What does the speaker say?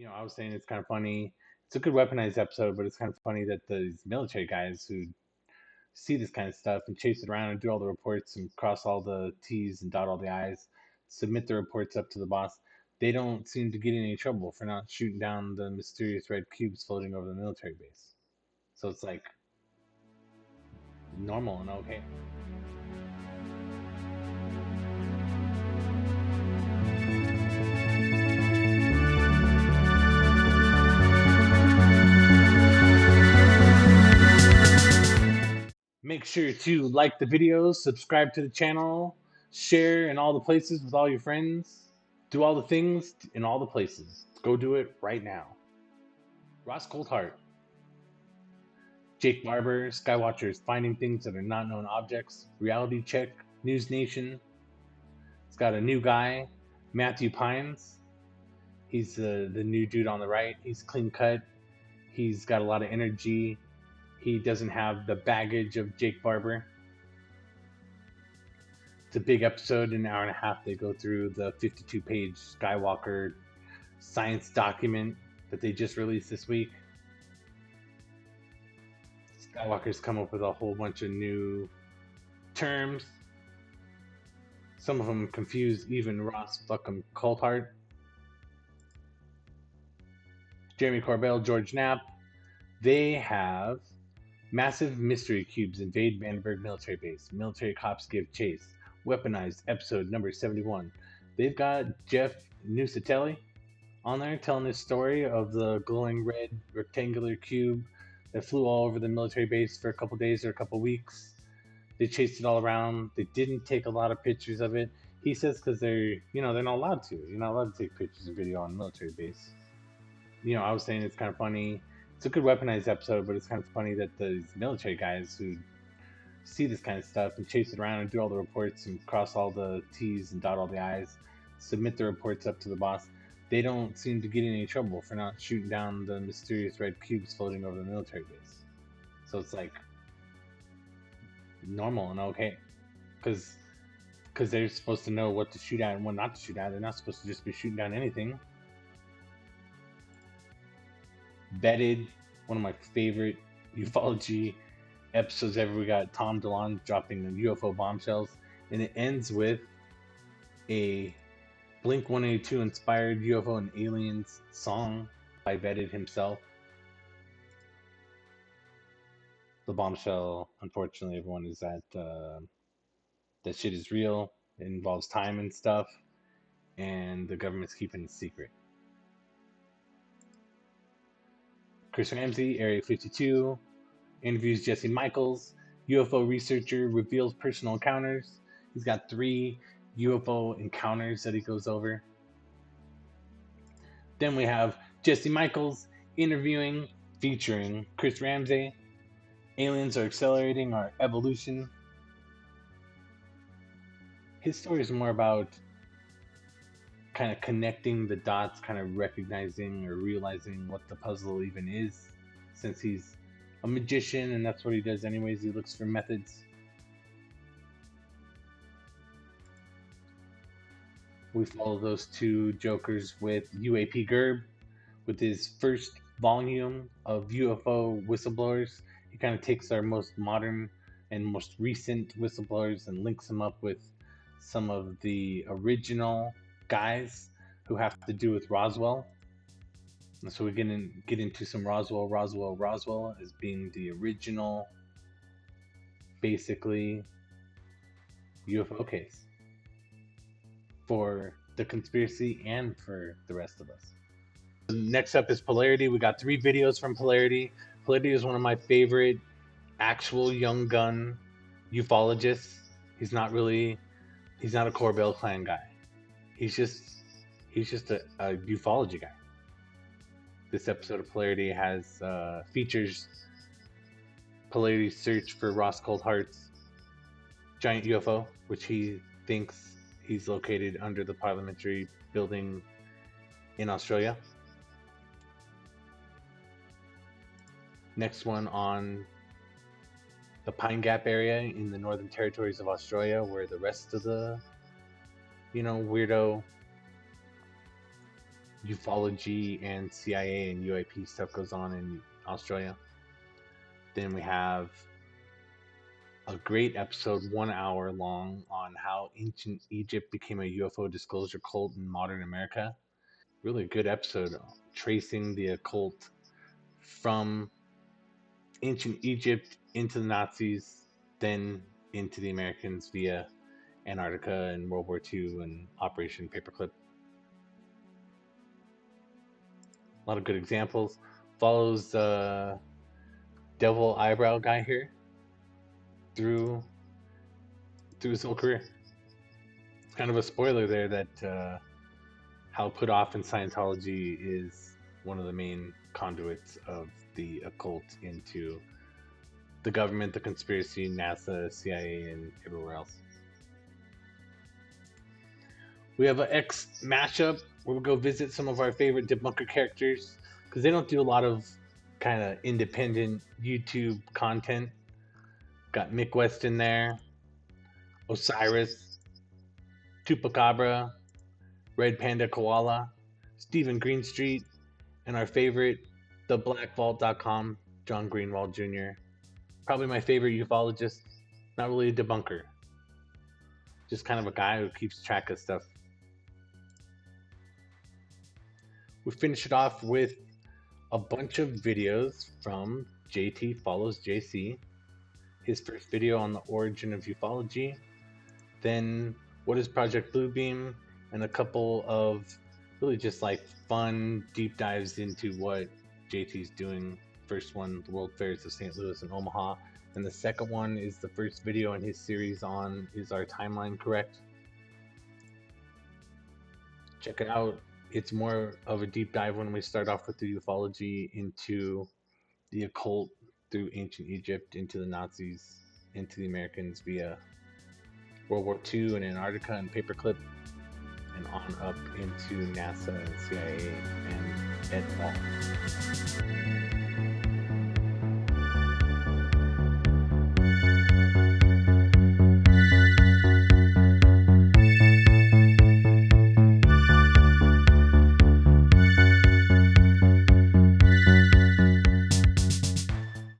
I was saying it's kind of funny. It's a good weaponized episode, but it's kind of funny that these military guys who see this kind of stuff and chase it around and do all the reports and cross all the T's and dot all the I's, submit the reports up to the boss, they don't seem to get in any trouble for not shooting down the mysterious red cubes floating over the military base. So it's like normal and okay. Make sure to like the videos, subscribe to the channel, share in all the places with all your friends. Do all the things in all the places. Go do it right now. Ross Coulthart, Jake Barber, Skywatcher is finding things that are not known objects. Reality Check, NewsNation. It's got a new guy, Matthew Pines. He's the new dude on the right. He's clean cut. He's got a lot of energy. He doesn't have the baggage of Jake Barber. It's a big episode, an hour and a half. They go through the 52-page Skywalker science document that they just released this week. Skywalker's come up with a whole bunch of new terms. Some of them confuse even Ross fucking Coulthart. Jeremy Corbell, George Knapp. They have massive mystery cubes invade Vandenberg military base. Military cops give chase. Weaponized episode number 71. They've got Jeff Nusatelli on there telling his story of the glowing red rectangular cube that flew all over the military base for a couple days or a couple weeks. They chased it all around. They didn't take a lot of pictures of it. He says because they're not allowed to. You're not allowed to take pictures and video on a military base. I was saying it's kind of funny. It's a good weaponized episode, but it's kind of funny that these military guys who see this kind of stuff and chase it around and do all the reports and cross all the T's and dot all the I's, submit the reports up to the boss, they don't seem to get in any trouble for not shooting down the mysterious red cubes floating over the military base. So it's like normal and okay. Because they're supposed to know what to shoot at and what not to shoot at. They're not supposed to just be shooting down anything. Vetted, one of my favorite ufology episodes ever. We got Tom DeLonge dropping the UFO bombshells, and it ends with a Blink-182 inspired UFO and Aliens song by Vetted himself. The bombshell, unfortunately, everyone, is that that shit is real. It involves time and stuff, and the government's keeping it secret. Chris Ramsay, Area 52, interviews Jesse Michels. UFO researcher reveals personal encounters. He's got 3 UFO encounters that he goes over. Then we have Jesse Michels interviewing, featuring Chris Ramsay. Aliens are accelerating our evolution. His story is more about kind of connecting the dots, kind of recognizing or realizing what the puzzle even is, since he's a magician and that's what he does anyways. He looks for methods. We follow those 2 jokers with UAP GERB with his first volume of UFO Whistleblowers. He kind of takes our most modern and most recent whistleblowers and links them up with some of the original guys who have to do with Roswell. And so we get into some Roswell as being the original, basically, UFO case for the conspiracy and for the rest of us. Next up is Polarity. We got 3 videos from Polarity. Polarity is one of my favorite actual young gun ufologists. He's not a Corbell clan guy. He's just a ufology guy. This episode of Polarity has features Polarity's search for Ross Coulthart's giant UFO, which he thinks he's located under the parliamentary building in Australia. Next one on the Pine Gap area in the Northern Territories of Australia, where the rest of the weirdo ufology and CIA and UAP stuff goes on in Australia. Then we have a great episode, 1 hour long, on how ancient Egypt became a UFO disclosure cult in modern America. Really good episode, tracing the occult from ancient Egypt into the Nazis, then into the Americans via Antarctica and World War II and Operation Paperclip. A lot of good examples. Follows Devil Eyebrow guy here through his whole career. It's kind of a spoiler there that how put off in Scientology is one of the main conduits of the occult into the government, the conspiracy, NASA, CIA, and everywhere else. We have an X mashup where we'll go visit some of our favorite debunker characters because they don't do a lot of kind of independent YouTube content. Got Mick West in there, Osiris, Chupacabra, Red Panda Koala, Stephen Greenstreet, and our favorite, theblackvault.com, John Greenwald Jr. Probably my favorite ufologist. Not really a debunker, just kind of a guy who keeps track of stuff. We finish it off with a bunch of videos from JT Follows JC, his first video on the origin of ufology, then what is Project Bluebeam, and a couple of really just like fun deep dives into what JT's doing. First one, the World Fairs of St. Louis and Omaha, and the second one is the first video in his series on Is Our Timeline Correct? Check it out. It's more of a deep dive when we start off with the ufology into the occult through ancient Egypt, into the Nazis, into the Americans via World War II and Antarctica and Paperclip, and on up into NASA and CIA and et al.